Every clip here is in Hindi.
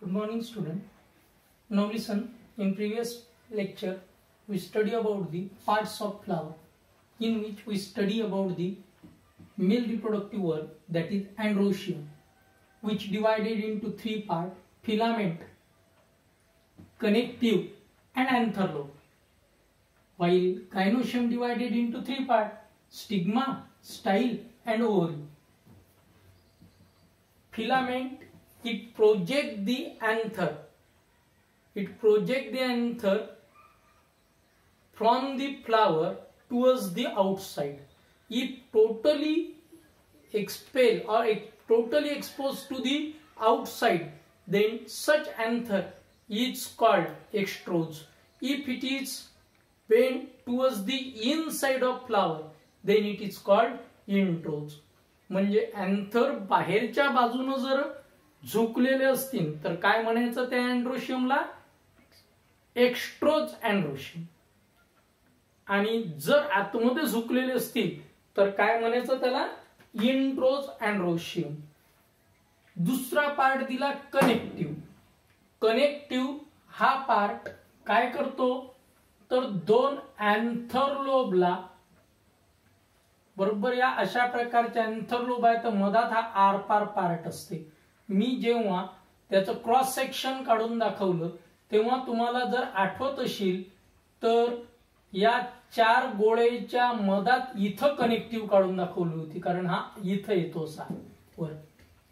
Good morning, student. Now listen. In previous lecture, we study about the parts of flower, in which we study about the male reproductive organ, that is androecium, which divided into three parts: filament, connective, and anther lobe. While gynoecium divided into three parts: stigma, style, and ovary. Filament, it projects the anther. It projects the anther from the flower towards the outside. If totally expel or totally exposed to the outside, then such anther is called extros. If it is bent towards the inside of flower, then it is called intros. म्हणजे अँथर बाहेरच्या बाजूने जर झुकलेले असतील तर काय म्हणायचं त्या अँड्रोशियमला? एक्स्ट्रोज अँड्रोशियम. आणि जर आतमध्ये झुकलेले असतील तर काय म्हणायचं त्याला? Intros androecium. दुसरा पार्ट दिला कनेक्टिव्ह. कनेक्टिव्ह हा पार्ट काय करतो तर दोन अँथर लोबला बरोबर या अशा प्रकारचे अँथर लोब आहे तर मधात हा आरपार पार्ट असते. मी जेव्हा त्याचं क्रॉस सेक्शन काढून दाखवलं तेव्हा तुम्हाला जर आठवत असेल तर या चार गोळ्याच्या मधात इथं कनेक्टिव्ह काढून दाखवली होती, कारण हा इथं येतो असा वर.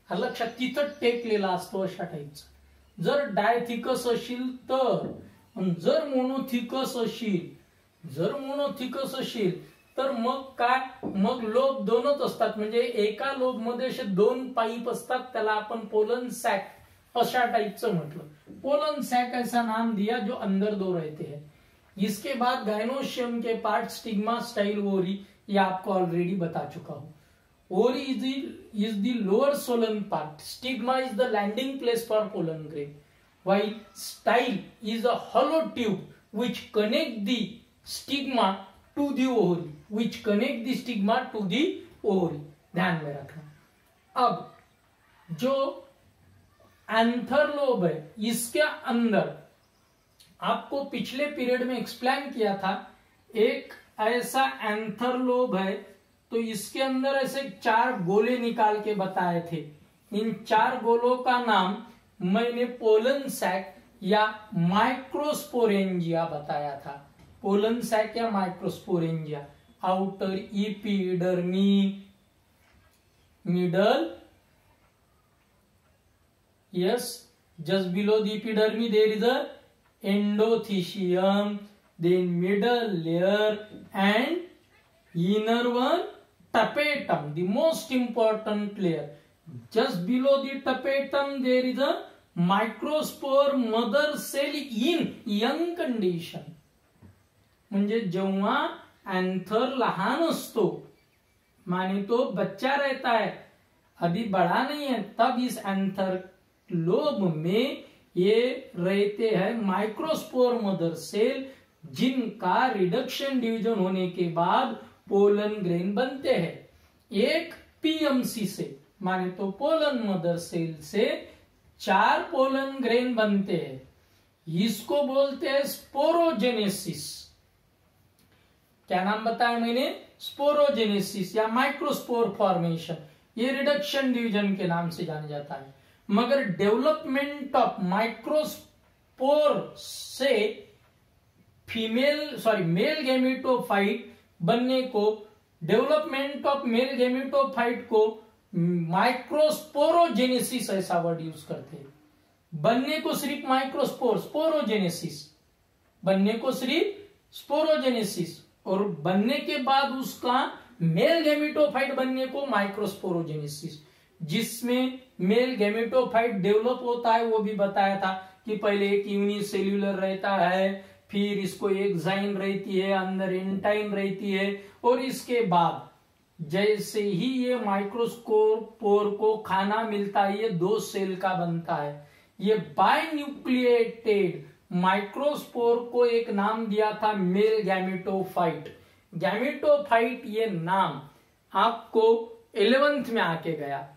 हा लक्षात तिथं टेकलेला असतो अशा टाईपचा. जर डायथिकस असेल तर, जर मोनोथिकस असेल तर मग काय, मग लोब दोनच असतात. म्हणजे एका लोब मध्ये असे दोन पाईप असतात, त्याला आपण पोलन सॅक अशा टाइपचं म्हटलं. पोलन सैक ऐसा नाम दिया जो अंदर दो रहते हैं. इसके बाद गायनोशियम के पार्ट स्टिग्मा, स्टाइल, ओरी, ये आपको ऑलरेडी बता चुका हूं. Ovary is the lower swollen part. Stigma is the landing place for pollen grain, while style is a hollow tube which connect the stigma to the ovary. ध्यान में रखना. अब जो एंथर लोब है इसके अंदर आपको पिछले पीरियड में एक्सप्लेन किया था, एक ऐसा एंथर लोब है तो इसके अंदर ऐसे चार गोले निकाल के बताए थे. इन चार गोलों का नाम मैंने पोलन सैक या माइक्रोस्पोरेंजिया बताया था. पोलन सैक या microsporangia. Outer epidermis, middle, yes, just below the epidermy there is a endothecium, then middle layer and inner one tapetum, the most important layer. Just below the tapetum there is a microspore mother cell in young condition. म्हणजे जेव्हा एंथर लहान असतो माने तो बच्चा रहता है, अभी बड़ा नहीं है, तब इस एंथर लोब में ये रहते हैं माइक्रोस्पोर मदर सेल, जिनका रिडक्शन डिवीजन होने के बाद पोलन ग्रेन बनते हैं. एक पीएमसी से माने तो पोलन मदर सेल से 4 पोलन ग्रेन बनते हैं. इसको बोलते हैं स्पोरोजेनेसिस. क्या नाम बताया मैंने? स्पोरोजेनेसिस या माइक्रोस्पोर फॉर्मेशन. ये रिडक्शन डिवीजन के नाम से जाना जाता है. मगर डेवलपमेंट ऑफ माइक्रोस्पोर से मेल गैमेटोफाइट बनने को, डेवलपमेंट ऑफ मेल गैमेटोफाइट को माइक्रोस्पोरोजेनेसिस ऐसा वर्ड यूज करते हैं. बनने को सिर्फ माइक्रोस्पोर, स्पोरोजेनेसिस, बनने को सिर्फ स्पोरोजेनेसिस, और बनने के बाद उसका मेल गैमेटोफाइट बनने को माइक्रोस्पोरोजेनेसिस. जिसमें मेल गैमेटोफाइट डेवलप होता है वो भी बताया था कि पहले एक यूनिसेल्यूलर रहता है, फिर इसको एक जाइन रहती है, अंदर एंटाइन रहती है, और इसके बाद जैसे ही ये माइक्रोस्पोर को खाना मिलता है ये 2 सेल का बनता है. ये बाइन्यूक्लिएटेड माइक्रोस्पोर को एक नाम दिया था मेल गैमेटोफाइट. गैमेटोफाइट ये नाम आपको 11th में आके गया.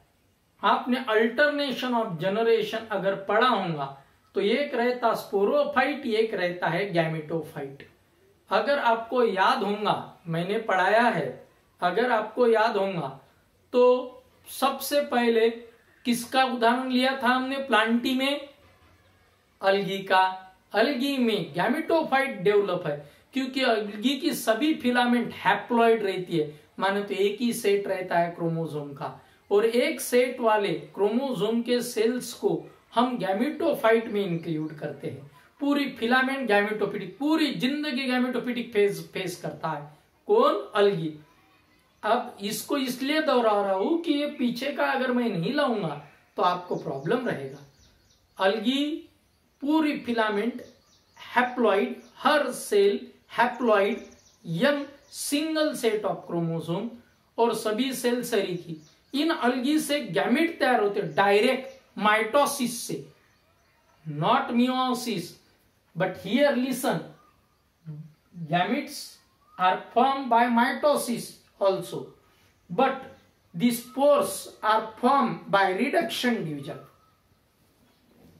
आपने अल्टरनेशन ऑफ जनरेशन अगर पढ़ा होगा तो एक रहता स्पोरोफाइट, एक रहता है गैमेटोफाइट। अगर आपको याद होगा, मैंने पढ़ाया है, अगर आपको याद होगा तो सबसे पहले किसका उदाहरण लिया था हमने प्लांटी में? अलगी का। अलगी में गैमेटोफाइट डेवलप है क्योंकि अलगी की सभी फिलामेंट हैप्लॉइड रहती है, माने तो एक ही सेट रहता है क्रोमोसोम का, और एक सेट वाले क्रोमोसोम के सेल्स को हम गैमेटोफाइट में इंक्लूड करते हैं। पूरी फिलामेंट गैमेटोफिटिक, पूरी जिंदगी गैमेटोफिटिक फेस करता है। कौन? अलगी। अब इसको इसलिए दोहरा रहा हूं कि ये पीछे का अगर मैं नहीं लाऊंगा तो आपको प्रॉब्लम रहेगा। अलगी पूरी फिलामेंट हैप्लॉइड, हर सेल हैप्लॉइड, यंग सिंगल सेट ऑफ क्रोमोसोम और सभी सेल सरीखी। इन अलगी से गैमेट तैयार होते डायरेक्ट माइटोसिस से, not meiosis. But here listen, gametes are formed by mitosis also, but the spores are formed by reduction division.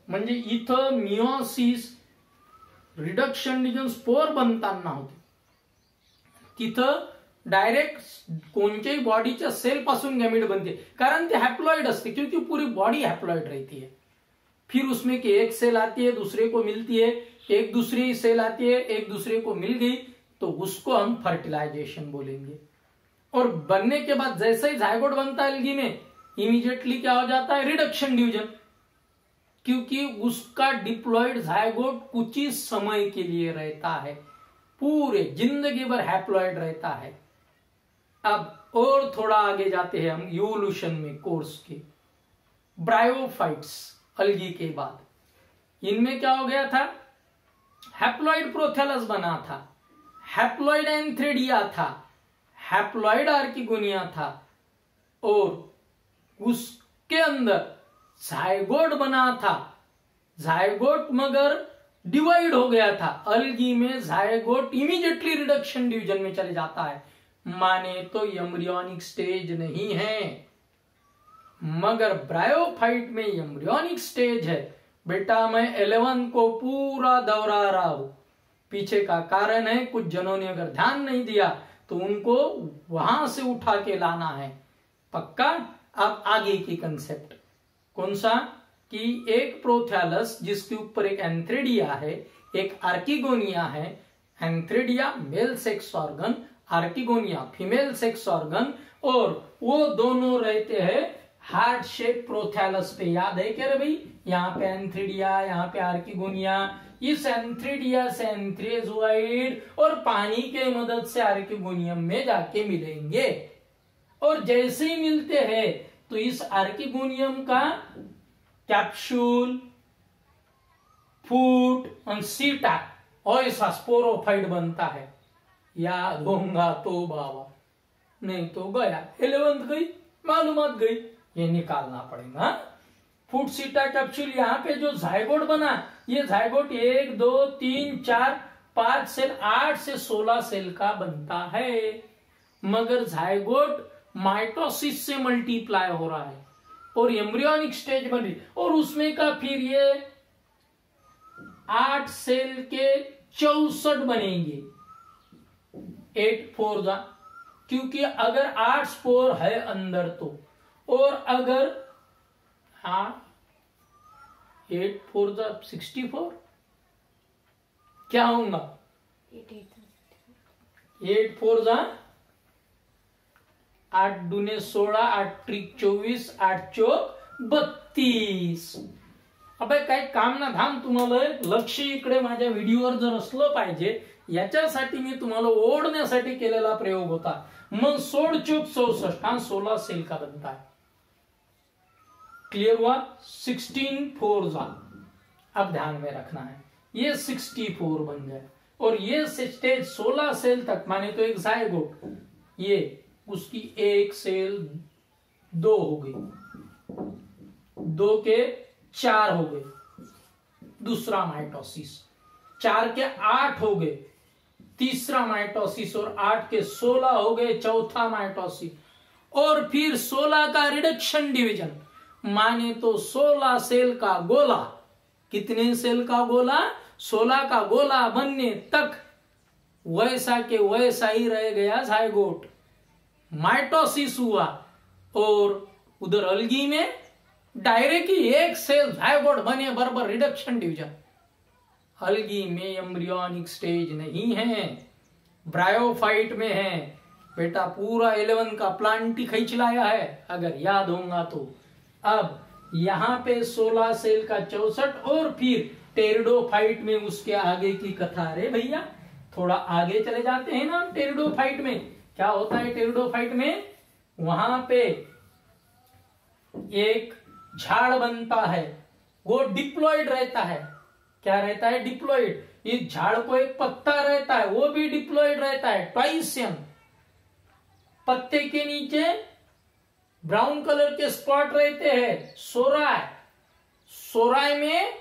म्हणजे इथं मियोसिस, रिडक्शन डिव्हिजन स्पोर बनताना होते, तिथं डायरेक्ट कोणत्याही बॉडीच्या सेल पासून गैमेट बनते, कारण ते हैप्लॉइड असते, क्योंकि पूरी बॉडी हैप्लॉइड रहती है। फिर उसमें कि एक सेल आती है, दूसरे को मिलती है, एक दूसरी सेल आती है, एक दूसरे को मिल गई, तो उसको हम फर्टिलाइजेशन बोलेंगे। और बनने के बाद जैसे ही जायगोट बनता है अलगी में, इमीडिएटली क्या हो जाता है? रिडक्शन डिवीजन, क्योंकि उसका डिप्लॉइड जायगोट कुछ ही समय के लिए रहता है, पूरे जिंदगी भर हैप्लॉइड रहता है। अब और थोड़ा आगे जाते हैं हम इवोल्यूशन में कोर्स के। ब्रायोफाइट्स अलगी के बाद, इनमें क्या हो गया था? हैप्लॉइड प्रोथैलस बना था, हैप्लॉइड एंथ्रेडिया था, हैप्लॉइड आर्किगोनिया था, और उसके अंदर जायगोट बना था। जायगोट मगर डिवाइड हो गया था। अलगी में जायगोट इमीडिएटली रिडक्शन डिवीजन में चले जाता है, माने तो एम्ब्रियोनिक स्टेज नहीं है। मगर ब्रायोफाइट में एम्ब्रियोनिक स्टेज है। बेटा मैं 11 को पूरा दोहरा रहा हूं, पीछे का कारण है कुछ जनों ने अगर ध्यान नहीं दिया तो उनको वहां से उठा के लाना है, पक्का। अब आगे की कंसेप्ट कौन सा? कि एक प्रोथैलस जिसके ऊपर एक एंथ्रेडिया है, एक आर्किगोनिया है। Antheridia male sex organ, archegonia female sex organ, और वो दोनों रहते हैं हार्ट शेप प्रोथैलस पे। याद है क्या रे भाई? यहाँ पे एंथ्रेडिया, यहाँ पे आर्किगोनिया। इस एंथ्रेडिया से एंथ्रेजोइड और पानी के मदद से आर्किगोनियम में जाके मिलेंगे, और जैसे ही मिलते हैं तो इस आर्किगोनियम का कैप्सूल, फूट और सीटा और ऐसा स्पोरोफाइट बनता है। याद होगा तो बाबा, नहीं तो गया 11th गई, मालूमात गई, ये निकालना पड़ेगा। फूट, सीटा, कैप्सूल, यहाँ पे जो जायगोट बना, ये जायगोट 1 2 3 4 5 सेल, 8 से 16 सेल का बनता है। मगर जायगोट माइटोसिस से मल्टीप्लाई हो रहा है और एम्ब्रियोनिक स्टेज बन रही, और उसमें का फिर ये 8 सेल के 64 बनेंगे, 8 4 जा, क्योंकि अगर 8 स्पोर है अंदर तो, और अगर 8 4 जा 64, क्या होगा? 8 4 जा 8 दूने 16, 8 त्रिक 24, 8 चौक 32। अबे काही काम ना धाम, तुम्हाला लक्ष इकडे माझ्या व्हिडिओवर जर असलं पाहिजे, याच्यासाठी मी तुम्हाला ओढण्यासाठी केलेला प्रयोग होता। मग 16 चौक 64, हाँ 16 सेल का बनता है। क्लियर हुआ? 16 4 जा, अब ध्यान में रखना है, ये 64 बन जाए, और ये स्टेज 16 सेल तक, माने तो एक जायगोट, ये उसकी एक सेल 2 हो गई, 2 के 4 हो गए, दूसरा माइटोसिस, 4 के 8 हो गए, तीसरा माइटोसिस, और 8 के 16 हो गए, चौथा माइटोसिस, और फिर 16 का रिडक्शन डिवीजन, माने तो 16 सेल का गोला, कितने सेल का गोला, 16 का गोला बनने तक वैसा के वैसा ही रह गया जायगोट। माइटोसिस हुआ और उधर अलगी में डायरेक्ट ही एक सेल जायगोट बने बराबर रिडक्शन डिवीजन। अलगी में एम्ब्रियोनिक स्टेज नहीं है, ब्रायोफाइट में है। बेटा पूरा 11 का प्लांट ही खींच लाया है अगर याद होगा तो। अब यहाँ पे 16 सेल का 64 और फिर टेरिडोफाइट में उसके आगे की कथा। अरे भैया थोड़ा आगे चले जाते हैं ना। टेरिडोफाइट में क्या होता है, टेरिडोफाइट में वहां पे एक झाड़ बनता है, वो डिप्लॉइड रहता है। क्या रहता है, डिप्लॉइड। इस झाड़ को एक पत्ता रहता है, वो भी डिप्लॉइड रहता है, ट्वाइसियम। पत्ते के नीचे ब्राउन कलर के स्पॉट रहते हैं, सोराय। सोराय में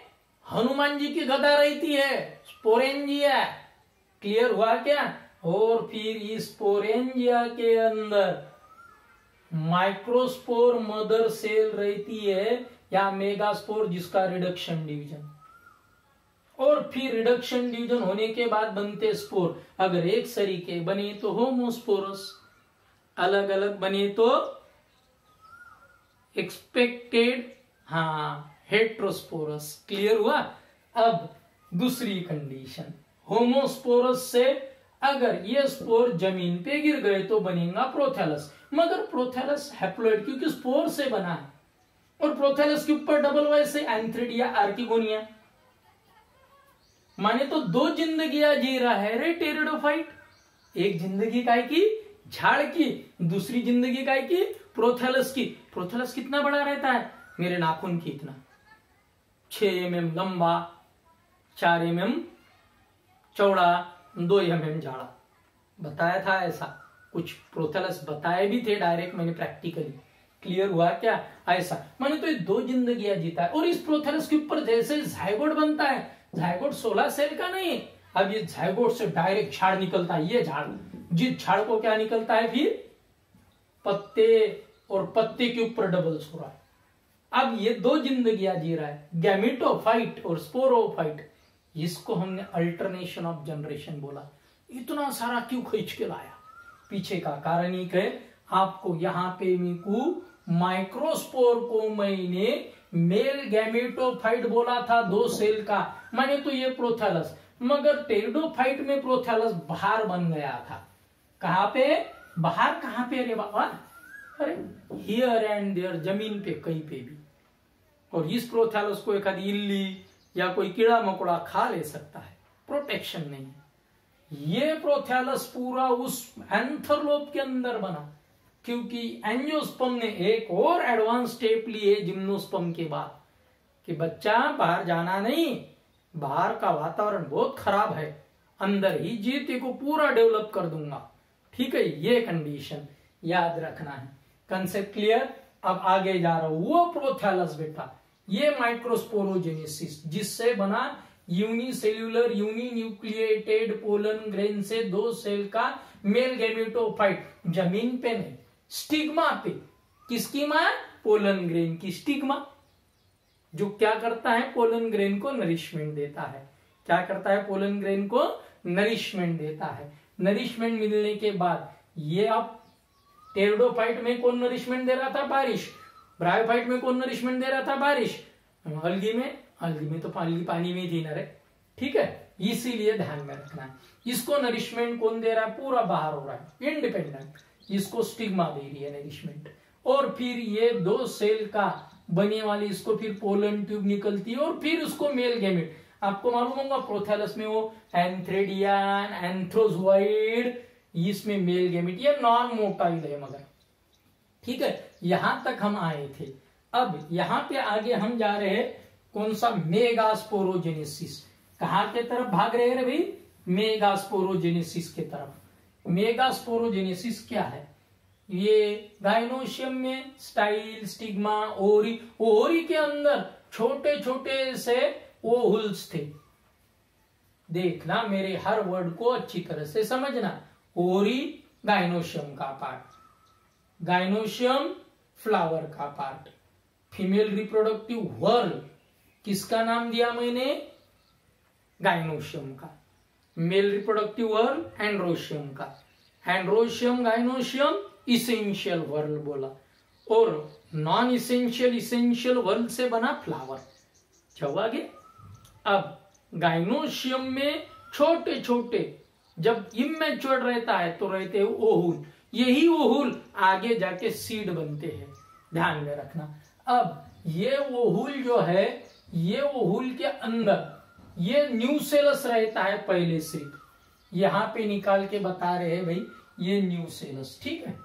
हनुमान जी की गदा रहती है, स्पोरेंजिया। क्लियर हुआ क्या। और फिर इस स्पोरेंजिया के अंदर माइक्रोस्पोर मदर सेल रहती है या मेगास्पोर, जिसका रिडक्शन डिवीजन। और फिर रिडक्शन डिवीजन होने के बाद बनते स्पोर। अगर एक सरीके बने तो होमोस्पोरस, अलग अलग बने तो एक्सपेक्टेड हेट्रोस्पोरस। क्लियर हुआ। अब दूसरी कंडीशन, होमोस्पोरस से अगर ये स्पोर जमीन पे गिर गए तो बनेगा प्रोथैलस। मगर प्रोथैलस हैप्लॉइड क्योंकि स्पोर से बना है, और प्रोथैलस के ऊपर डबल वाई से एंथ्रिडिया आर्किगोनिया। माने तो दो जिंदगियां जी रहा है रे टेरिडोफाइट। एक जिंदगी काय की, झाड़ की, दूसरी जिंदगी काय की, प्रोथैलस की। प्रोथैलस कितना बड़ा रहता है, मेरे नाखून की इतना, 6 mm लंबा, 4 mm चौड़ा, 2 mm झाड़ा। बताया था ऐसा कुछ, प्रोथैलस बताए भी थे डायरेक्ट मैंने प्रैक्टिकली। क्लियर हुआ क्या। ऐसा माने तो ये दो जिंदगियां जीता है। और इस प्रोथैलस के ऊपर जैसे जायगोट बनता है, जायगोट 16 सेल का नहीं। अब ये जायगोट से डायरेक्ट झाड़ निकलता है। ये झाड़, जिस झाड़ को क्या निकलता है फिर, पत्ते, और पत्ते के ऊपर डबल सोरा। अब ये दो जिंदगियां जी रहा है, गैमेटोफाइट और स्पोरोफाइट। इसको हमने अल्टरनेशन ऑफ जनरेशन बोला। इतना सारा क्यों खींच के लाया, पीछे का कारण ही है। आपको यहाँ पे माइक्रोस्पोर को मैंने मेल गैमेटोफाइट बोला था, 2 सेल का, माने तो ये प्रोथैलस। मगर टेरिडोफाइट में प्रोथैलस बाहर बन गया था। कहां पे बाहर, कहां पे रे बाबा, अरे हियर एंड देयर, जमीन पे कहीं पे भी। और इस प्रोथैलस को एक आधी इल्ली या कोई कीड़ा मकोड़ा खा ले सकता है, प्रोटेक्शन नहीं। ये प्रोथैलस पूरा उस एंथरलोप के अंदर बना, क्योंकि एंजियोस्पर्म ने एक और एडवांस स्टेप लिए जिम्नोस्पर्म के बाद, कि बच्चा बाहर जाना नहीं, बाहर का वातावरण बहुत खराब है, अंदर ही जीते को पूरा डेवलप कर दूंगा। ठीक है, ये कंडीशन याद रखना है। Concept clear. अब आगे जा रहा हूं। वो प्रोथैलस बेटा, ये माइक्रोस्पोरोजेनेसिस, जिससे बना यूनिसेल्यूलर यूनिन्यूक्लिएटेड पोलन ग्रेन से 2 सेल का मेल गैमेटोफाइट, जमीन पे नहीं, स्टिग्मा पे। किसकी मां, पोलन ग्रेन की स्टिग्मा, जो क्या करता है, पोलन ग्रेन को नरिशमेंट देता है। क्या करता है, पोलन ग्रेन को नरिशमेंट देता है। नरिशमेंट मिलने के बाद ये अब टेरिडोफाइट में कौन नरिशमेंट दे रहा था, बारिश। ब्रायोफाइट में कौन नरिशमेंट दे रहा था, बारिश। अलगी में तो पानी में थी ना रे। ठीक है, इसीलिए ध्यान में रखना है। इसको नरिशमेंट कौन दे रहा है, पूरा बाहर हो रहा है, इंडिपेंडेंट। इसको स्टिग्मा दे रही है नरिशमेंट। और फिर ये 2 सेल का बने वाली, इसको फिर पोलन ट्यूब निकलती है, और फिर उसको मेल गैमेट। आपको मालूम होगा प्रोथैलस में वो एंथ्रेडियन, एंथ्रोजोइड, इसमें मेल गैमेट। ये नॉन मोटाइल है मगर। ठीक है, यहां तक हम आए थे। अब यहां पे आगे हम जा रहे हैं, कौन सा, मेगास्पोरोजेनेसिस। कहां के तरफ भाग रहे हैं भाई, मेगास्पोरोजेनेसिस के तरफ। मेगास्पोरोजेनेसिस क्या है, ये गाइनोशियम में स्टाइल, स्टिग्मा, ओरी, ओरी के अंदर छोटे छोटे से ओहुल्स थे। देखना, मेरे हर वर्ड को अच्छी तरह से समझना। ओरी गाइनोशियम का पार्ट, गाइनोशियम फ्लावर का पार्ट, फीमेल रिप्रोडक्टिव व्हर्ल किसका नाम दिया मैंने? गाइनोशियम का। मेल रिप्रोडक्टिव व्हर्ल एंड्रोशियम का। एंड्रोशियम गाइनोशियम इसेंशियल व्हर्ल बोला, और नॉन इसेंशियल इसेंशियल व्हर्ल से बना फ्लावर। चलो आगे। अब गाइनोशियम में छोटे छोटे जब इमेच्योर रहता है तो रहते हैं ओहुल, यही ओहुल आगे जाके सीड बनते हैं, ध्यान में रखना। अब ये ओहुल जो है, ये ओहुल के अंदर ये न्यूसेलस रहता है पहले से, यहां पे निकाल के बता रहे हैं भाई, ये न्यूसेलस, ठीक है,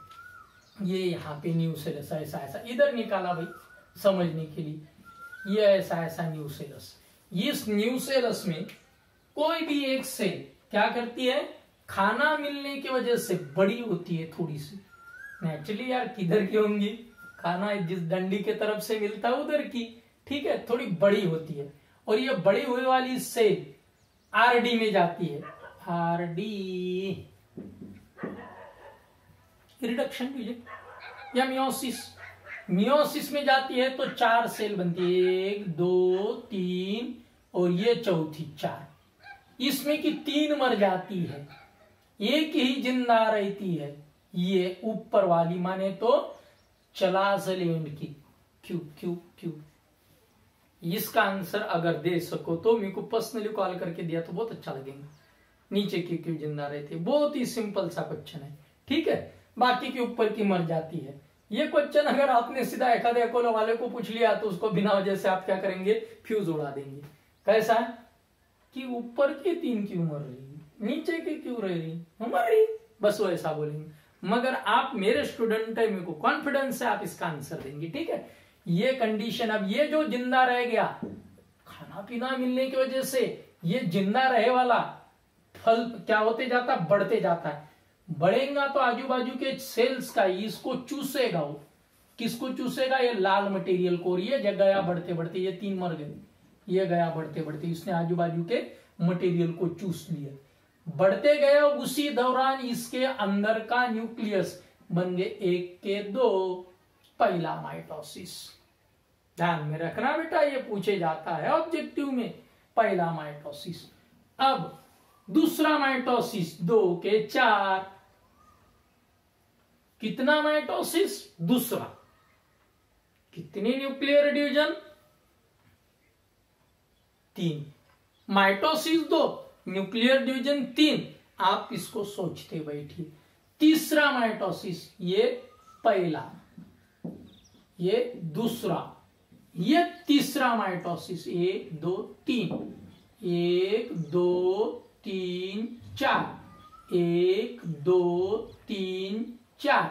ये यहाँ पे न्यूसेलस ऐसा ऐसा इधर निकाला भाई समझने के लिए, ये ऐसा ऐसा न्यूसेलस। इस न्यूसेलस में कोई भी एक सेल क्या करती है, खाना मिलने की वजह से बड़ी होती है थोड़ी सी। नेचुरली यार किधर की होंगी, खाना जिस डंडी के तरफ से मिलता है उधर की, ठीक है, थोड़ी बड़ी होती है। और ये बड़ी हुई वाली सेल आरडी में जाती है, आरडी रिडक्शन या मियोसिस, मियोसिस में जाती है तो 4 सेल बनती है, 1 2 3 और ये चौथी 4। इसमें की 3 मर जाती है, एक ही जिंदा रहती है, ये ऊपर वाली माने तो चलाजलैंड की। क्यों क्यों क्यों? इसका आंसर अगर दे सको तो मेरे को पर्सनली कॉल करके दिया तो बहुत अच्छा लगेगा। नीचे की क्यों जिंदा रहती है, बहुत ही सिंपल सा क्वेश्चन है, ठीक है। बाकी के ऊपर की मर जाती है। ये क्वेश्चन अगर आपने सीधा एकादे अकोला वाले को पूछ लिया तो उसको बिना वजह से आप क्या करेंगे, फ्यूज उड़ा देंगे। कैसा कि ऊपर की 3 क्यों मर रही, नीचे की क्यों रह रही, मर रही, बस वो ऐसा बोलेंगे। मगर आप मेरे स्टूडेंट है, मेरे को कॉन्फिडेंस है आप इसका आंसर देंगे, ठीक है। ये कंडीशन, अब ये जो जिंदा रह गया खाना पीना मिलने की वजह से, ये जिंदा रहे वाला फल क्या होते जाता, बढ़ते जाता है। बढ़ेगा तो आजू बाजू के सेल्स का इसको चूसेगा, वो किसको चूसेगा, ये लाल मटेरियल को। और ये गया बढ़ते बढ़ते, ये 3 मर गए, ये गया बढ़ते बढ़ते, इसने आजू बाजू के मटेरियल को चूस लिया, बढ़ते गया। उसी दौरान इसके अंदर का न्यूक्लियस बन गए 1 के 2, पहला माइटोसिस। ध्यान में रखना बेटा, ये पूछे जाता है ऑब्जेक्टिव में, पहला माइटोसिस। अब दूसरा माइटोसिस 2 के 4, कितना माइटोसिस, दूसरा, कितनी nuclear division, 3। Mitosis 2, nuclear division 3। आप इसको सोचते बैठिए। तीसरा माइटोसिस, ये पहला, ये दूसरा, ये तीसरा माइटोसिस, 1 2 3, 1 2 3 4, 1 2 3 4,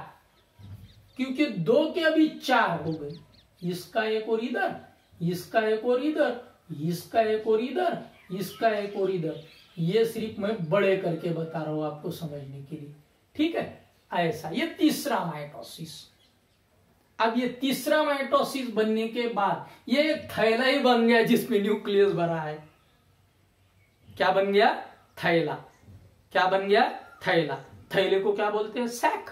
क्योंकि 2 के अभी 4 हो गए, इसका एक और इधर, इसका एक और इधर, इसका एक और इधर, इसका एक और इधर। ये सिर्फ मैं बड़े करके बता रहा हूं आपको समझने के लिए, ठीक है। ऐसा ये तीसरा माइटोसिस। अब ये तीसरा माइटोसिस बनने के बाद ये एक थैला ही बन गया जिसमें न्यूक्लियस भरा है। क्या बन गया, थैला। क्या बन गया, थैला। थैले को क्या बोलते हैं, सैक,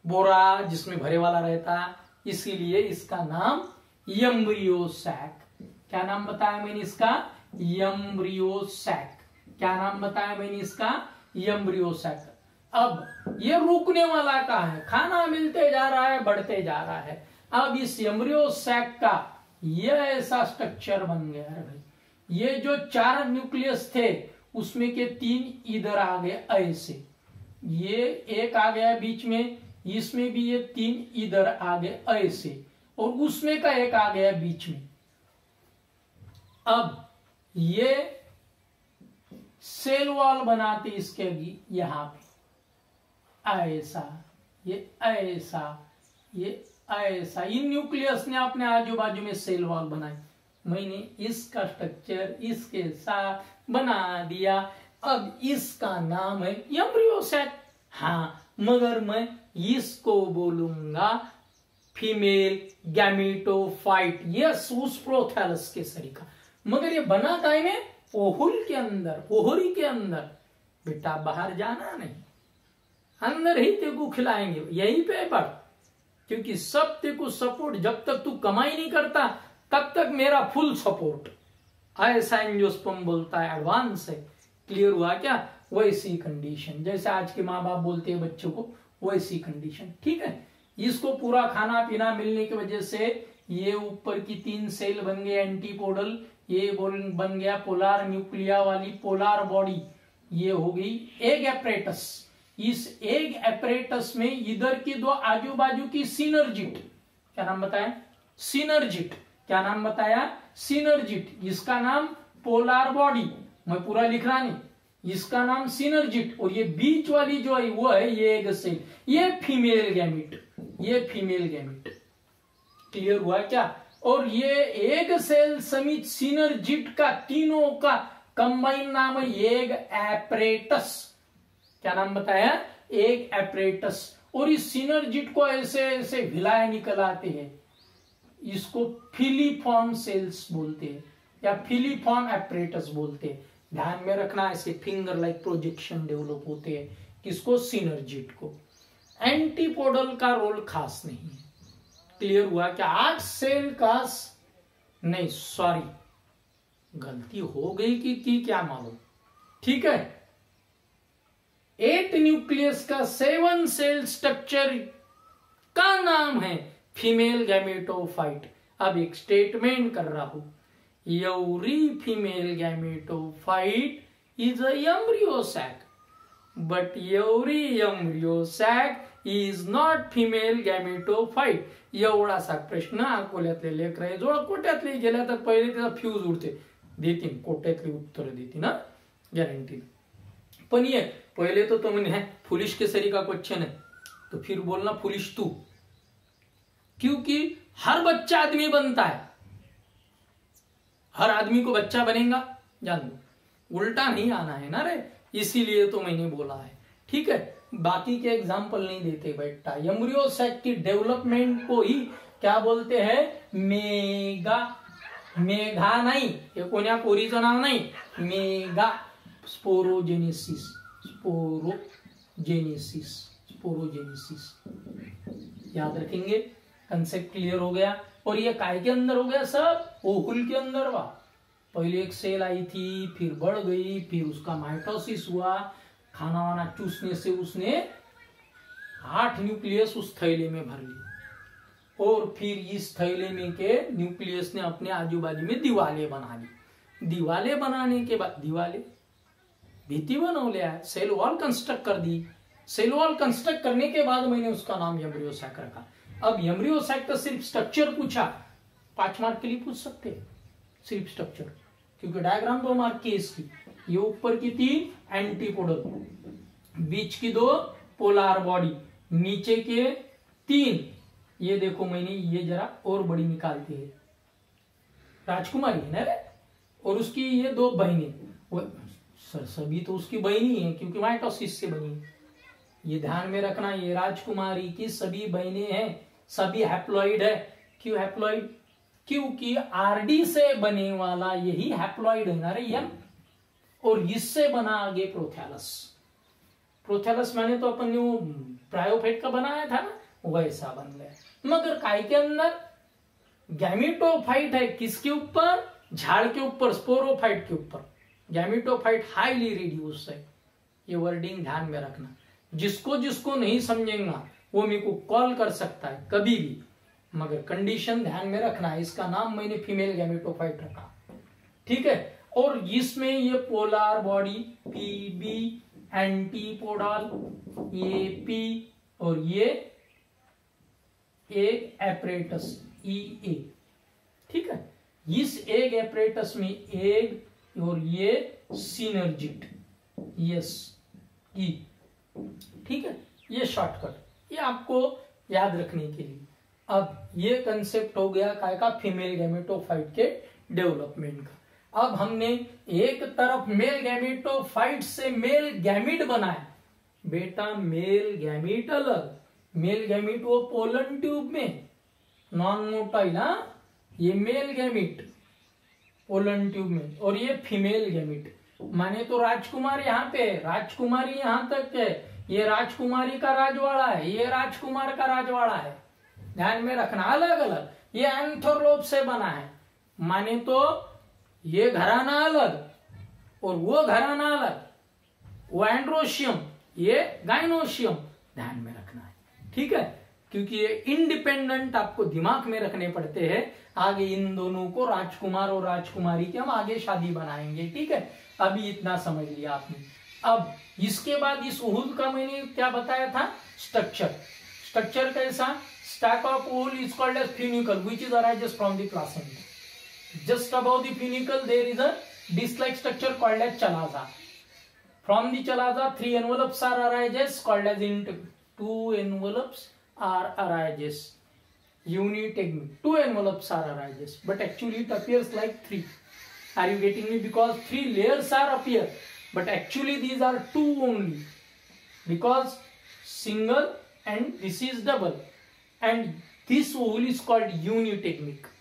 बोरा जिसमें भरे वाला रहता है, इसीलिए इसका नाम एम्ब्रियो सैक। क्या नाम बताया मैंने इसका, एम्ब्रियो सैक। क्या नाम बताया मैंने इसका, एम्ब्रियो सैक। अब ये रुकने वाला का है, खाना मिलते जा रहा है, बढ़ते जा रहा है। अब इस एम्ब्रियो सैक का ये ऐसा स्ट्रक्चर बन गया है भाई, ये जो 4 न्यूक्लियस थे उसमें के 3 इधर आ गए ऐसे, ये एक आ गया बीच में, इसमें भी ये 3 इधर आ गए ऐसे, और उसमें का एक आ गया बीच में। अब ये सेल वॉल बनाते इसके यहां पे ऐसा, ये ऐसा, ये ऐसा, इन न्यूक्लियस ने अपने आजू बाजू में सेल वॉल बनाई। मैंने इसका स्ट्रक्चर इसके साथ बना दिया। अब इसका नाम है एम्ब्रियो सैक। हाँ, मगर मैं इसको बोलूंगा फीमेल गैमेटोफाइट, यस, उस प्रोथैलस के सरीखा। मगर ये बना काय में, ओहुल के अंदर, ओहरी के अंदर। बेटा बाहर जाना नहीं, अंदर ही तेको खिलाएंगे, यहीं पे पढ़, क्योंकि सब तेको सपोर्ट, जब तक तू कमाई नहीं करता तब तक मेरा फुल सपोर्ट, ऐसा एंजियोस्पर्म बोलता है, एडवांस है। क्लियर हुआ क्या? वैसी कंडीशन जैसे आज के माँ बाप बोलते हैं बच्चों को, वैसी कंडीशन। ठीक है, इसको पूरा खाना पीना मिलने की वजह से ये ऊपर की 3 सेल बन गए एंटीपोडल, ये बन गया पोलार न्यूक्लिया वाली पोलार बॉडी, ये हो गई एग एपरेटस। इस एग एपरेटस में इधर की 2 आजू बाजू की सिनर्जिट, क्या नाम बताया? सिनर्जिट। क्या नाम बताया? सिनर्जिट। इसका नाम पोलार बॉडी, मैं पूरा लिख रहा नहीं, इसका नाम सिनर्जिट। और ये बीच वाली जो है वो है ये एग सेल, ये फीमेल गैमिट, ये फीमेल गैमिट। क्लियर हुआ क्या? और ये एग सेल समित सिनर्जिट का तीनों का कंबाइन नाम है एग एपरेटस। क्या नाम बताया? Egg apparatus. और इस सिनर्जिट को ऐसे ऐसे हिलाए निकल आते हैं, इसको फिलीफॉर्म सेल्स बोलते हैं या फिलीफॉर्म एपरेटस बोलते हैं। ध्यान में रखना, ऐसे फिंगर लाइक प्रोजेक्शन डेवलप होते हैं किसको? सिनर्जिट को। एंटीपोडल का रोल खास नहीं है। क्लियर हुआ क्या? 8 सेल का नहीं, सॉरी गलती हो गई कि क्या मालूम। ठीक है, 8 न्यूक्लियस का 7 सेल स्ट्रक्चर का नाम है फीमेल गैमेटोफाइट। अब एक स्टेटमेंट कर रहा हूं, every female gametophyte is a embryo sac, but every embryo sac is not female gametophyte. एवढासा प्रश्न अकोल्यातले लेकरं जोड कोट्यातले गेल्या तर पहिले त्याचा फ्यूज उडते, देतील कोट्यातली उत्तर देतील ना गॅरंटी. पण ये पहले तो तुमने है फुलिश केसरी का क्वेश्चन है तो फिर बोलना फुलिश तू, क्योंकि हर बच्चा आदमी बनता है, हर आदमी को बच्चा बनेगा जान लो, उल्टा नहीं आना है ना रे, इसीलिए तो मैंने बोला है. ठीक है, बाकी के एग्जाम्पल नहीं देते बेटा. एम्ब्रियो सैक की डेवलपमेंट को ही क्या बोलते हैं? मेगा. मेघा नाही, हे कोण्या पोरीचं नाव नाही, मेगा स्पोरोजेनेसिस. स्पोरोजेनेसिस, स्पोरोजेनेसिस याद रखेंगे. कंसेप्ट क्लियर हो गया. और ये काय के अंदर हो गया सब? ओहुल के अंदर. वाह, पहले एक सेल आई थी, फिर बढ़ गई, फिर उसका माइटोसिस हुआ, खाना वाना चूसने से उसने 8 न्यूक्लियस उस थैले में भर ली, और फिर इस थैले में के न्यूक्लियस ने अपने आजू बाजू में दीवाले बना ली. दीवाले बनाने के बाद दीवाले भीति बनवल्या, सेल वॉल कंस्ट्रक्ट कर दी. सेल वॉल कंस्ट्रक्ट करने के बाद मैंने उसका नाम एम्ब्रियो सैक रखा. अब एम्ब्रियो सैक का सिर्फ स्ट्रक्चर पूछा, 5 मार्क के लिए पूछ सकते हैं सिर्फ स्ट्रक्चर, क्योंकि डायग्राम 2 मार्क की इसकी. ये ऊपर की 3 एंटीपोडल, बीच की 2 पोलार बॉडी, नीचे के 3. ये देखो मैंने ये जरा और बड़ी निकालती है, राजकुमारी है ना रे, और उसकी ये 2 बहनें. सर सभी तो उसकी बहनी है क्योंकि माइटोसिस से बनी है. ये ध्यान में रखना, ये राजकुमारी की सभी बहनें हैं, सभी हैप्लॉइड है. क्यों हैप्लॉइड? क्योंकि आरडी से बने वाला यही हैप्लॉइड है ना रे एम, और इससे बना आगे प्रोथैलस. प्रोथैलस मैंने तो अपन ने प्रायोफाइट का बनाया था ना, वैसा बन गया. मगर काय के अंदर गैमेटोफाइट है, किसके ऊपर? झाड़ के ऊपर, स्पोरोफाइट के ऊपर. गैमेटोफाइट हाईली रिड्यूस है. ये वर्डिंग ध्यान में रखना. जिसको जिसको नहीं समझेगा वो मेरे को कॉल कर सकता है कभी भी, मगर कंडीशन ध्यान में रखना है. इसका नाम मैंने फीमेल गैमेटोफाइट रखा. ठीक है, और इसमें ये polar body PB, antipodal AP, और ये एग एपरेटस ईए. ठीक है, इस एग एपरेटस में एग और ये सिनर्जिट यस ई. ठीक है, ये शॉर्टकट, ये आपको याद रखने के लिए. अब ये कंसेप्ट हो गया काय का? फीमेल गैमेटोफाइट के डेवलपमेंट का. अब हमने एक तरफ मेल गैमेटोफाइट से मेल गैमिट बनाया. बेटा मेल गैमिट अलग, मेल गैमिट वो पोलन ट्यूब में नॉन मोटाइल, ये मेल गैमिट पोलन ट्यूब में, और ये फीमेल गैमिट. माने तो राजकुमार यहाँ पे है, राजकुमारी यहाँ तक है, ये राजकुमारी का राजवाड़ा है, ये राजकुमार का राजवाड़ा है. ध्यान में रखना, अलग अलग। ये एंथरलोप से बना है, माने तो ये घराना अलग और वो घराना अलग, वो एंड्रोशियम, ये गाइनोशियम, ध्यान में रखना है, ठीक है। क्योंकि ये इंडिपेंडेंट आपको दिमाग में रखने पड़ते हैं। आगे इन दोनों को राजकुमार और राजकुमारी की हम आगे शादी बनाएंगे, ठीक है। अभी इतना समझ लिया आपने। अब इसके बाद इस ओहुल का मैंने क्या बताया था, स्ट्रक्चर। स्ट्रक्चर कैसा, stalk of ovule is called as funicle which is arises from the placenta. Just about the funicle there is a disc-like structure called as chalaza. From the chalaza, 3 envelopes are arises called as integument. 2 envelopes are arises. Unitegment. 2 envelopes are arises, but actually it appears like 3. Are you getting me? Because 3 layers are appear, but actually these are 2 only. Because single and this is double, and this whole is called unitegmic.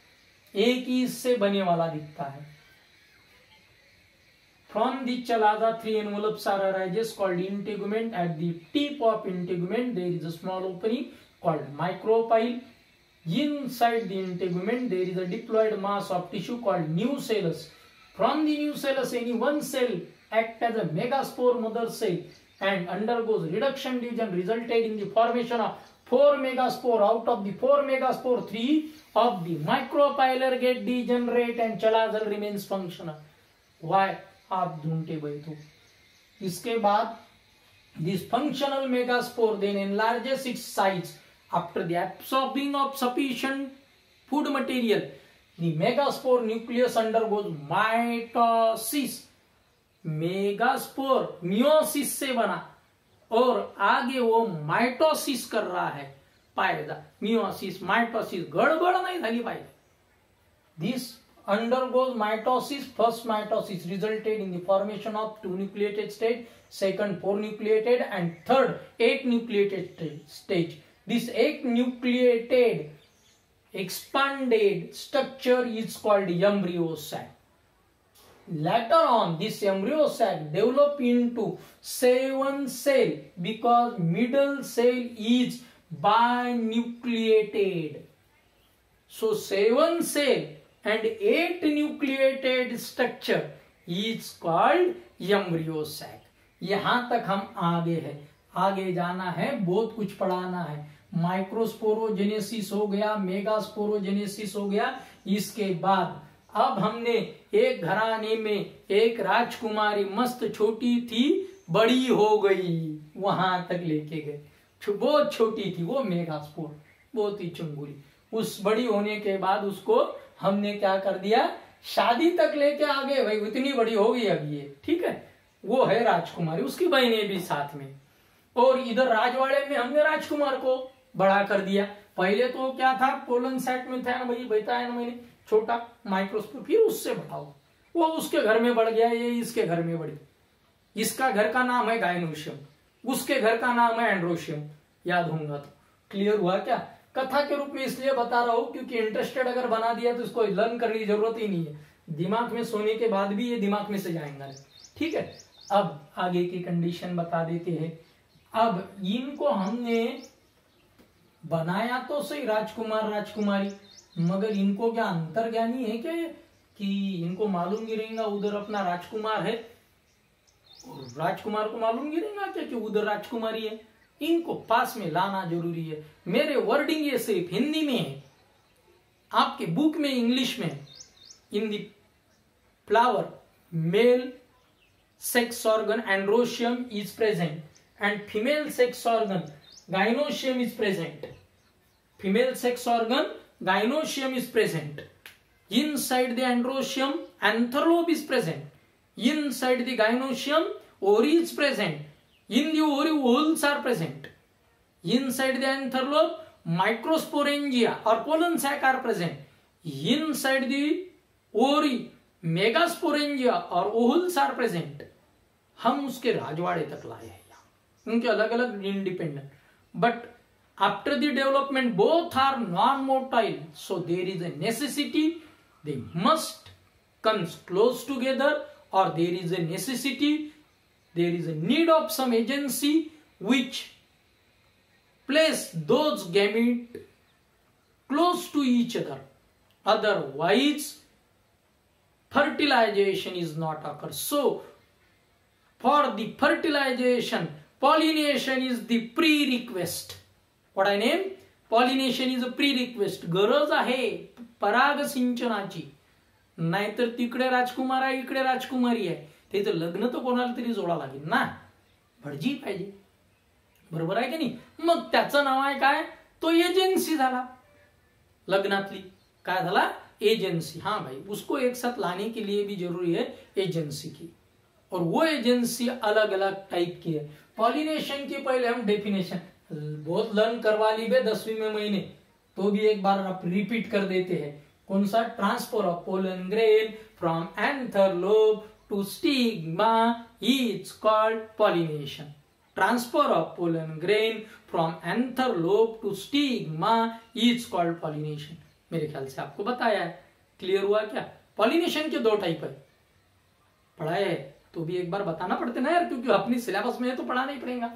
एक ही इससे बने वाला दिखता है। From the chalaza, 3 envelopes are arises called integument. At the tip of integument, there is a small opening called micropyle. Inside the integument, there is a diploid mass of tissue called nucellus. From the nucellus, any one cell acts as a megaspore mother cell and undergoes reduction division, resulting in the formation of 4 megaspore. Out of the 4 megaspore, 3 of the micropylar get degenerate and chalazal remains functional. Why? आप ढूंढते बैठो। इसके बाद this functional megaspore then enlarges its size after the absorbing of sufficient food material. The megaspore nucleus undergoes mitosis. Megaspore meiosis से बना और आगे वो माइटोसिस कर रहा है। पायदा मियोसिस माइटोसिस गड़बड़ नहीं झाली पाहिजे। This undergoes mitosis. First mitosis resulted in the formation of 2 nucleated stage, second 4 nucleated, and third 8 nucleated stage. This 8 nucleated expanded structure is called embryo sac. Later on, this embryo sac develop into 7 cell because middle cell is binucleated. So 7 cell and 8 nucleated structure is called embryo sac. यहां तक हम आगे है, आगे जाना है, बहुत कुछ पढ़ाना है। माइक्रोस्पोरोजेनेसिस हो गया, मेगास्पोरोजेनेसिस हो गया। इसके बाद अब हमने एक घराने में एक राजकुमारी मस्त छोटी थी, बड़ी हो गई, वहां तक लेके गए। बहुत छोटी थी वो मेगास्पोर, बहुत ही चुंगुली। उस बड़ी होने के बाद उसको हमने क्या कर दिया, शादी तक लेके आ गए। भाई इतनी बड़ी हो गई अब ये, ठीक है। वो है राजकुमारी, उसकी बहनें भी साथ में। और इधर राजवाड़े में हमने राजकुमार को बड़ा कर दिया। पहले तो क्या था, पोलन सेट में था ना भाई, बताया ना मैंने, छोटा माइक्रोस्कोप, फिर उससे बढ़ाओ, वो उसके घर में बढ़ गया, ये इसके घर में बढ़ी। इसका घर का नाम है गाइनोशियम, उसके घर का नाम है एंड्रोशियम। याद होगा तो क्लियर हुआ क्या? कथा के रूप में इसलिए बता रहा हूं क्योंकि इंटरेस्टेड अगर बना दिया तो इसको लर्न करने की जरूरत ही नहीं है। दिमाग में सोने के बाद भी ये दिमाग में से जाएगा, ठीक है। अब आगे की कंडीशन बता देते हैं। अब इनको हमने बनाया तो सही राजकुमार राजकुमारी, मगर इनको क्या अंतर्ज्ञानी है क्या कि इनको मालूम गिरेगा उधर अपना राजकुमार है और राजकुमार को मालूम गिरेगा क्या कि उधर राजकुमारी है? इनको पास में लाना जरूरी है। मेरे वर्डिंग ये सिर्फ हिंदी में है, आपके बुक में इंग्लिश में। In the flower mail sex organ androecium is present and female sex organ gynoecium is present. Female sex organ gynoecium is present. Inside the androecium, antherlope is present. Inside the gynoecium, ovary is present. In the ovary, ovules are present. Inside the antherlope, microsporangia or pollen sac are present. Inside the ovary, megasporangia or ovules are present. हम उसके राजवाड़े तक लाए हैं यहाँ, उनके अलग अलग independent, but after the development both are non-motile, so there is a necessity they must come close together, or there is a necessity, there is a need of some agency which place those gamete close to each other. Otherwise, fertilization is not occur. So, for the fertilization, pollination is the prerequisite. What I name? Pollination is a prerequisite. गरज आहे पराग सिंचनाची. नाहीतर तिकडे राजकुमार आहे, इकडे राजकुमारी आहे, ते तर लग्न तर कोणाला तरी जोडा लागेल ना, भटजी पाहिजे. बरोबर आहे की नाही? मग त्याचं नाव आहे काय? तो एजेंसी झाला लग्नातली. काय झाला? एजेंसी. हाँ भाई, उसको एक साथ लाने के लिए भी जरूरी है एजेंसी की, और वो एजेंसी अलग अलग टाइप की है. पॉलिनेशन की पहले हम डेफिनेशन बहुत लर्न करवा ली बे 10वीं में महीने, तो भी एक बार आप रिपीट कर देते हैं. कौन सा? Transfer of pollen grain from anther lobe to stigma is called pollination. Transfer of pollen grain from anther lobe to stigma is called pollination. मेरे ख्याल से आपको बताया है. क्लियर हुआ क्या? पॉलिनेशन के 2 टाइप है. पढ़ाया है तो भी एक बार बताना पड़ता है ना यार, क्योंकि अपनी सिलेबस में है तो पढ़ाना ही पड़ेगा.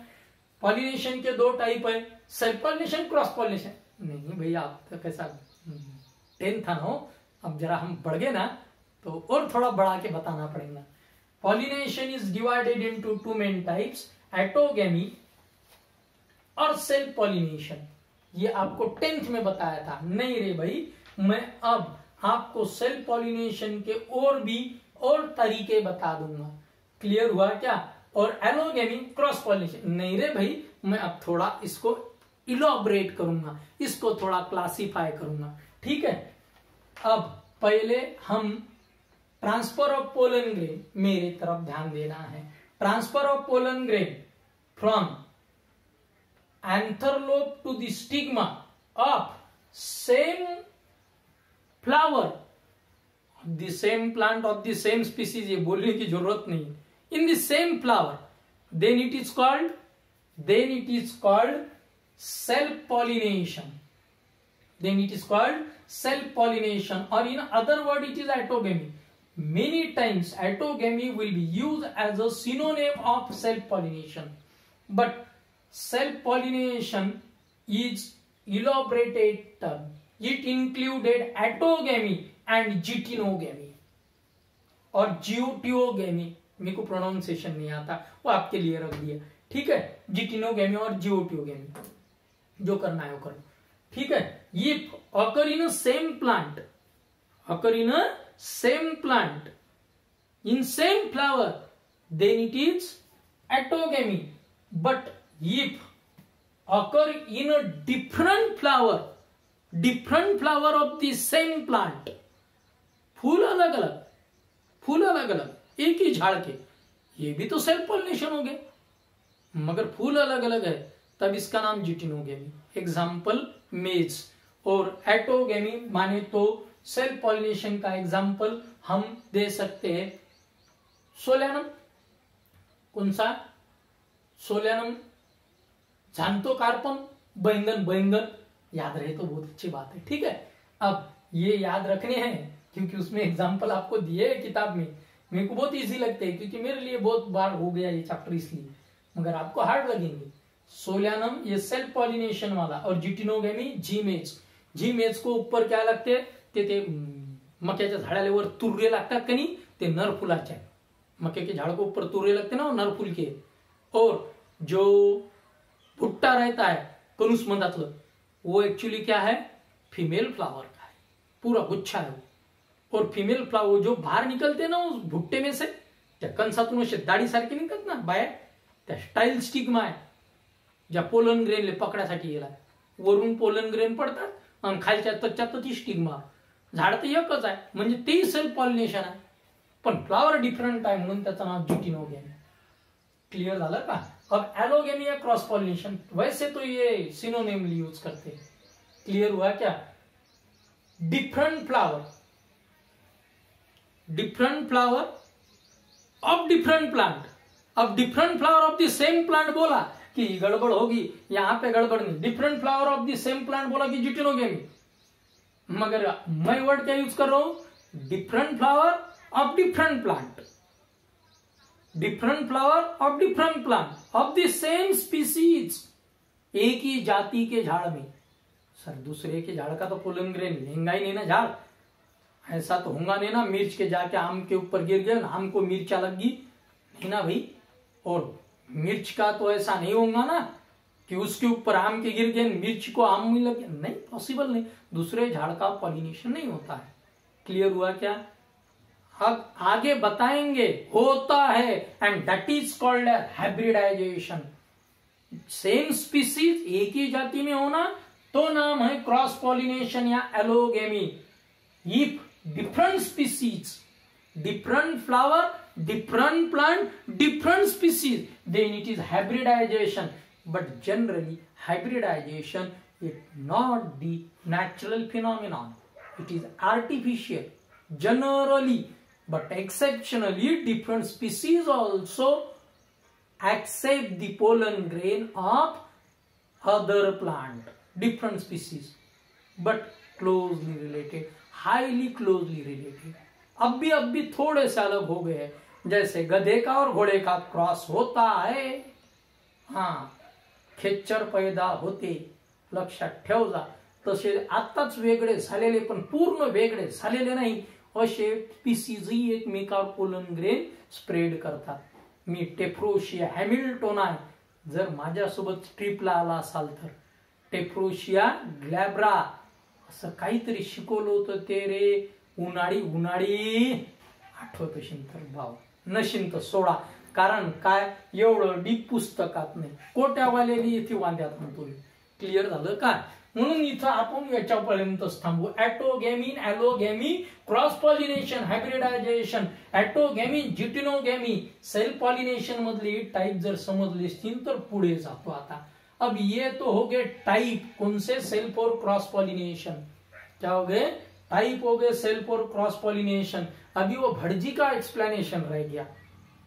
पॉलिनेशन के 2 टाइप है, सेल्फ पॉलिनेशन, क्रॉस पॉलिनेशन. नहीं भैया, आप तो कैसा 10 था ना, अब जरा हम बढ़ गए ना तो और थोड़ा बढ़ा के बताना पड़ेगा. Pollination is divided into 2 main types, autogamy और सेल्फ पॉलिनेशन. ये आपको 10th में बताया था. नहीं रे भाई, मैं अब आपको सेल्फ पॉलिनेशन के और तरीके बता दूंगा. क्लियर हुआ क्या? और एलोगेमी, क्रॉस पॉलिनेशन. नहीं रे भाई, मैं अब थोड़ा इसको इलॉबरेट करूंगा, इसको थोड़ा क्लासिफाई करूंगा. ठीक है? अब पहले हम ट्रांसफर ऑफ पोलन ग्रेन, मेरे तरफ ध्यान देना है. Transfer of pollen grain from anther lobe to the stigma of same flower, the same plant of the same species. ये बोलने की जरूरत नहीं. In the same flower, then it is called self pollination. Then it is called self pollination, or in other word it is autogamy. Many times autogamy will be used as a synonym of self pollination, but self pollination is elaborated term. It included autogamy and geitonogamy और जियोटियोगेमी. मेरे को प्रोनाउंसिएशन नहीं आता, वो आपके लिए रख दिया. ठीक है? जियोटिनोगेमी और जियोटियोगेमी, जो करना है वो करो. ठीक है? ये occur in a same plant, in same flower, then it is autogamy. But if occur in a different flower of the same plant, फूल अलग अलग एक ही झाड़ के, ये भी तो सेल्फ पॉलिनेशन हो गए, मगर फूल अलग अलग है, तब इसका नाम जियोटिनोगेमी. एग्जाम्पल मेज. और एटोगेमी माने तो सेल्फ पॉलिनेशन का एग्जाम्पल हम दे सकते हैं सोलैनम. कौन सा? सोलैनम, झांतोकार्पम, बैंगन. याद रहे तो बहुत अच्छी बात है. ठीक है? अब ये याद रखने हैं क्योंकि उसमें एग्जाम्पल आपको दिए है किताब में. मेरे को बहुत इजी लगते हैं क्योंकि मेरे लिए बहुत बार हो गया ये चैप्टर, इसलिए, मगर आपको हार्ड लगेंगे. सोलैनम ये सेल्फ पॉलिनेशन वाला, और जियोटिनोगेमी जीमेज को ऊपर क्या लागते ते मक्याच्या झाडावर तुर्रे लागतात का नाही, ते नर फुलाचे. मक्के के झाड़ को ऊपर तुर्रे लगते ना, नर फूल के. और जो भुट्टा रहता है कनुस मंदातलं, वो एक्चुअली क्या है? फीमेल फ्लावर का है, पूरा गुच्छा है. और फीमेल फ्लावर जो बाहर निकलते ना उस भुट्टे में से, त्या कणसातून असे दाढी सारखे निघतात ना बाहेर, त्या स्टाईल स्टिग्मा आहे, ज्या पोलन ग्रेनले पकडासाठी गेला. वरून पोलन ग्रेन पडतात आणि खालच्या त्याच्यात ती स्टिग्मा. झाड तर एकच आहे, म्हणजे तेही सेल्फ पॉलिनेशन आहे, पण फ्लावर डिफरंट आहे म्हणून त्याचं नाव जियोटिनोगेमी. क्लियर झालं का? अब एलोगेमी या क्रॉस पॉलिनेशन, वैसे तो ये सिनोनिमली यूज करते हैं. क्लियर हुआ क्या? Different flower of different plant. अब different flower of the same plant बोला कि गड़बड़ होगी, यहां पे गड़बड़ नहीं. Different flower of the same plant बोला कि जियोटिनोगेमी, मगर मैं वर्ड क्या यूज कर रहा हूं? Different flower of different plant. Different flower of different plant of the same species, एक ही जाति के झाड़ में. सर दूसरे के झाड़ का तो पोलन ग्रेन लेंगा ही नहीं ना झाड़, ऐसा तो होगा नहीं ना मिर्च के जाके आम के ऊपर गिर गए, आम को मिर्चा लग गई, नहीं ना भाई। और मिर्च का तो ऐसा नहीं होगा ना कि उसके ऊपर आम के गिर गए, मिर्च को आम में लगे, नहीं, पॉसिबल नहीं, दूसरे झाड़ का पॉलिनेशन नहीं होता है। क्लियर हुआ क्या? अब आगे बताएंगे होता है, and that is called hybridisation. Same species एक ही जाति में होना तो नाम है क्रॉस पॉलिनेशन या allogamy. If different species, different flower, different plant, different species, then it is hybridization. But generally hybridization is not the natural phenomenon, it is artificial generally, but exceptionally different species also accept the pollen grain of other plant, different species but closely related, highly closely related. अब भी थोड़े से अलग हो गए, जैसे गधे का और घोड़े का क्रॉस होता है, हाँ, खेचर पैदा होते, लक्षात ठेव जा. तसे आताच वेगळे झालेले पण पूर्ण वेगळे झालेले नाही असे स्पीसीज एकमेकावर पोलन ग्रेन स्प्रेड करतात. मी टेफ्रोशिया हॅमिल्टोना जर माझ्यासोबत ट्रिपला आला असाल तर टेफ्रोशिया ग्लॅब्रा असं काहीतरी शिकवलं होतं ते रे. उन्हाळी आठवत असेल तर भाव, नशीन तर सोडा, कारण काय एवढं डीप पुस्तकात नाही, कोट्यावालेली इथे वांद्यात म्हणतो. क्लिअर झालं काय? म्हणून इथं आपण याच्यापर्यंतच थांबू. Autogamy, allogamy, cross pollination, hybridisation, autogamy, geitonogamy, self pollination मधली टाइप जर समजली असतील तर पुढे जातो. आता अब ये तो हो गए टाइप, कौन से? सेल्फ और क्रॉस पॉलिनेशन. क्या हो गए? टाइप हो गए सेल्फ और क्रॉस पॉलिनेशन. अभी वो भटजी का एक्सप्लेनेशन रह गया,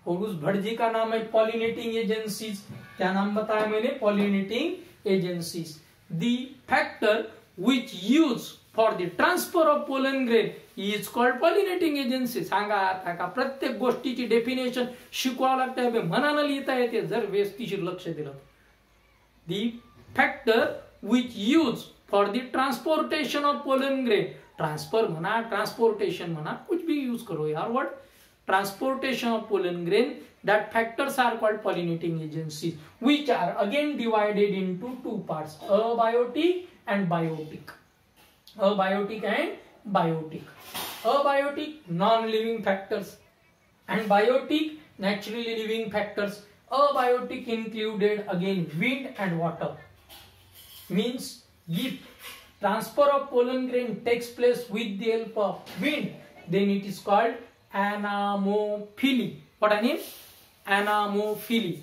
और उस भटजी का नाम है पॉलिनेटिंग एजेंसीज. क्या नाम बताया मैंने? Pollinating agencies. The factor which use for the transfer of pollen grain is called pollinating agency. सांगा आता का प्रत्येक गोष्टीची डेफिनेशन शिकवावं लागतं, मनानं लिहिता येते जर व्यवस्थित लक्ष दिलं. The factor which use for the transportation of pollen grain, transfer म्हणा, ट्रांसपोर्टेशन म्हणा, कुछ भी यूज करो यार word, transportation of pollen grain, that factors are called pollinating agencies, which are again divided into two parts, abiotic and biotic. Abiotic and biotic. Abiotic non-living factors and biotic naturally living factors. Abiotic included again wind and water. Means if transfer of pollen grain takes place with the help of wind, then it is called एनामोफिली. What I mean? एनामोफिली.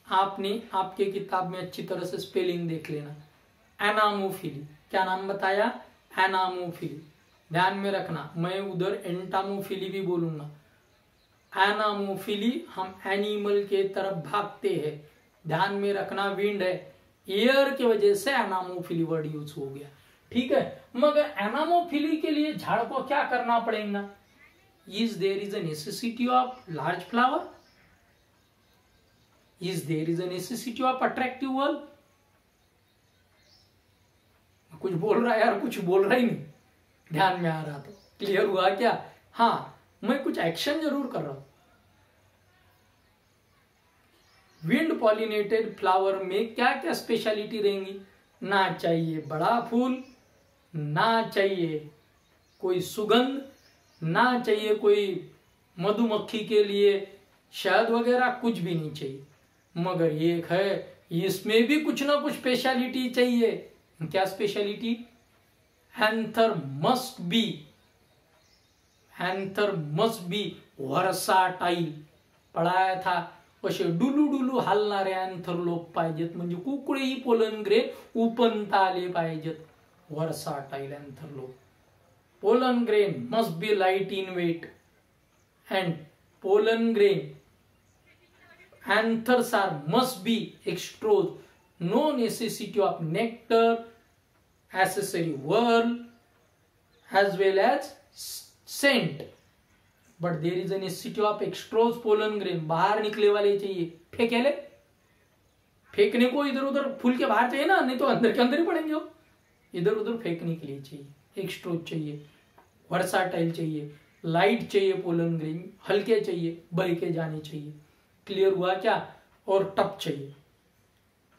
आपने आपके किताब में अच्छी तरह से स्पेलिंग देख लेना. एनामोफिली क्या नाम बताया? एनामोफिली. ध्यान में रखना, मैं उधर एंटामोफिली भी बोलूंगा. एनामोफिली हम एनिमल के तरफ भागते हैं. ध्यान में रखना, विंड है, एयर की वजह से एनामोफिली वर्ड यूज हो गया. ठीक है, मगर एनामोफिली के लिए झाड़ को क्या करना पड़ेगा? Is there is a necessity of large flower? Is there is a necessity of attractive wall? कुछ बोल रहा है यार, कुछ बोल रहा ही नहीं, ध्यान में आ रहा तो. क्लियर हुआ क्या? हाँ, मैं कुछ एक्शन जरूर कर रहा हूं. विंड पॉलिनेटेड फ्लावर में क्या क्या स्पेशलिटी रहेंगी? ना चाहिए बड़ा फूल, ना चाहिए कोई सुगंध, ना चाहिए कोई मधुमक्खी के लिए शहद वगैरह, कुछ भी नहीं चाहिए. मगर एक है, इसमें भी कुछ ना कुछ स्पेशलिटी चाहिए. क्या speciality? Anther must be. Anther must be versatile. पढ़ाया था असे डुलू डुलू हलणारे एंथर लोक पाहिजेत, म्हणजे कुकडेही पोलन ग्रेन उपनता आले पाहिजेत. वर्साटाइल एंथर लोक. Pollen grain must be light in weight, and pollen grain anthers are must be exposed. No necessity of nectar, accessory whorl, as well as scent, but there is a necessity of exposed pollen grain. बाहर निकले वाले चाहिए. फेंकेले, फेंकने को इधर उधर फूल के बाहर चाहिए ना, नहीं तो अंदर के अंदर ही पड़ेंगे. इधर उधर फेंकने के लिए चाहिए, एक स्ट्रोक चाहिए, वर्साटाइल चाहिए, लाइट चाहिए, पोलन ग्रेन हल्के चाहिए, बह के जाने चाहिए। क्लियर हुआ क्या? और टप चाहिए,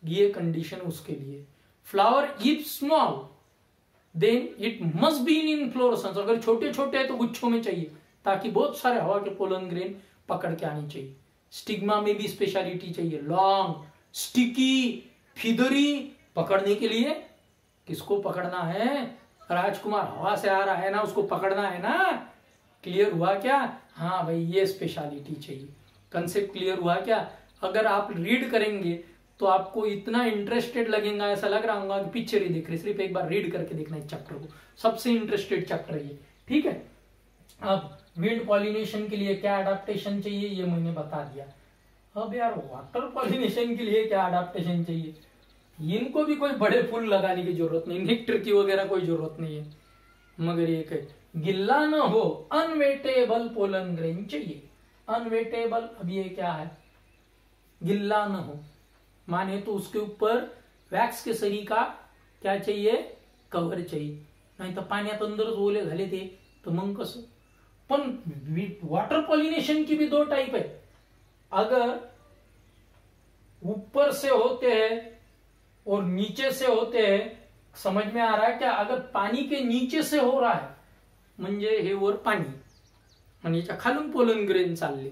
ये कंडीशन उसके लिए। Flower if small then it must be in inflorescence, अगर छोटे छोटे है तो गुच्छों में चाहिए, ताकि बहुत सारे हवा के पोलन ग्रेन पकड़ के आनी चाहिए। स्टिग्मा में भी स्पेशलिटी चाहिए, लॉन्ग, स्टिकी, फिदरी, पकड़ने के लिए किसको पकड़ना है? राजकुमार हवा से आ रहा है ना, उसको पकड़ना है ना। क्लियर हुआ क्या? हाँ भाई, ये स्पेशलिटी चाहिए। कंसेप्ट क्लियर हुआ क्या? अगर आप रीड करेंगे तो आपको इतना इंटरेस्टेड लगेगा, ऐसा लग रहा होगा कि पिक्चर ही देख रहे, सिर्फ एक बार रीड करके देखना इस चैप्टर को, सबसे इंटरेस्टेड चैप्टर है ये। ठीक है, अब विंड पॉलिनेशन के लिए क्या अडेप्टेशन चाहिए ये मैंने बता दिया। अब यार वाटर पॉलिनेशन के लिए क्या अडेप्टेशन चाहिए? इनको भी कोई बड़े फूल लगाने की जरूरत नहीं, नेक्टर की वगैरह कोई जरूरत नहीं है, मगर ये गिल्ला ना हो, अनवेटेबल पोलन ग्रेन चाहिए। अनवेटेबल, अब ये क्या है? गिल्ला ना हो माने तो उसके ऊपर वॅक्स के सरी का क्या चाहिए? कव्हर चाहिए, नाही तर पाण्यात अंदरच ओले झाले ते तर मग कसं? पण वाटर पॉलिनेशन की भी दो टाइप है। अगर ऊपर से होते हैं और नीचे से होते हैं, समझ में आ रहा है क्या? अगर पानी के नीचे से हो रहा है म्हणजे हे वर पाणी आणि याच्या खालून पोलन ग्रेन चालले,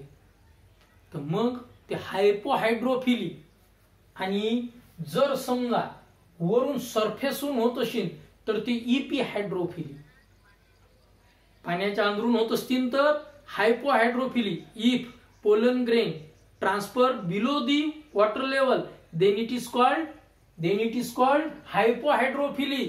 तर मग ते हायपोहायड्रोफिली। आणि जर समजा वरून सरफेसहून होत असेल तर ती इपी हायड्रोफिली, पाण्याच्या अंदरून होत असतील तर hypohydrophily. If pollen grain transfer below the water level then it is called hypohydrophily,